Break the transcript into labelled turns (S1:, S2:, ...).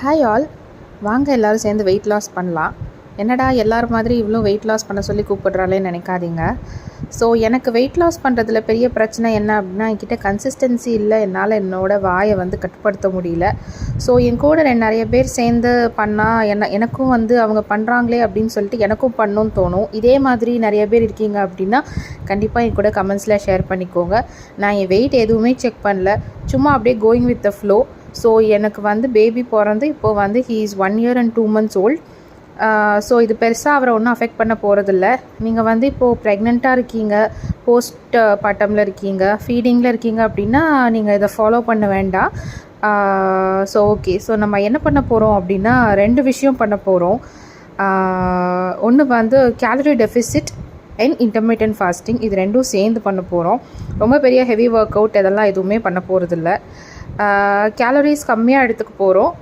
S1: Hi all, வாங்க எல்லோரும் சேர்ந்து வெயிட் லாஸ் பண்ணலாம். என்னடா எல்லோரும் மாதிரி இவ்வளோ வெயிட் லாஸ் பண்ண சொல்லி கூப்பிட்றாலேன்னு நினைக்காதீங்க. ஸோ எனக்கு வெயிட் லாஸ் பண்ணுறதுல பெரிய பிரச்சனை என்ன அப்படின்னா, என்கிட்ட கன்சிஸ்டன்சி இல்லை. என்னால் என்னோடய வாயை கட்டுப்படுத்த முடியல. ஸோ என் கூட நிறைய பேர் சேர்ந்து பண்ணால் எனக்கும் அவங்க பண்ணுறாங்களே அப்படின்னு சொல்லிட்டு எனக்கும் பண்ணணும்னு தோணும். இதே மாதிரி நிறைய பேர் இருக்கீங்க அப்படின்னா கண்டிப்பாக என் கூட கமெண்ட்ஸில் ஷேர் பண்ணிக்கோங்க. நான் என் வெயிட் எதுவுமே செக் பண்ணல, சும்மா அப்படியே going with the flow. So எனக்கு பேபி பிறந்து இப்போது he is 1 year and 2 months old. So இது பெருசாக அவரை ஒன்றும் அஃபெக்ட் பண்ண போகிறதில்ல. நீங்கள் இப்போது ப்ரெக்னெண்ட்டாக இருக்கீங்க, போஸ்ட் பார்ட்டமில் இருக்கீங்க, ஃபீடிங்கில் இருக்கீங்க அப்படின்னா நீங்கள் இதை ஃபாலோ பண்ண வேண்டாம். ஸோ ஓகே, ஸோ நம்ம என்ன பண்ண போகிறோம் அப்படின்னா 2 விஷயம் பண்ண போகிறோம். ஒன்று calorie deficit and intermittent fasting. இது 2ம் சேர்ந்து பண்ண போகிறோம். ரொம்ப பெரிய ஹெவி ஒர்க் அவுட் இதெல்லாம் எதுவுமே பண்ண போகிறதில்ல. கேலரிஸ் கம்மியாக எடுத்துக்க போகிறோம்.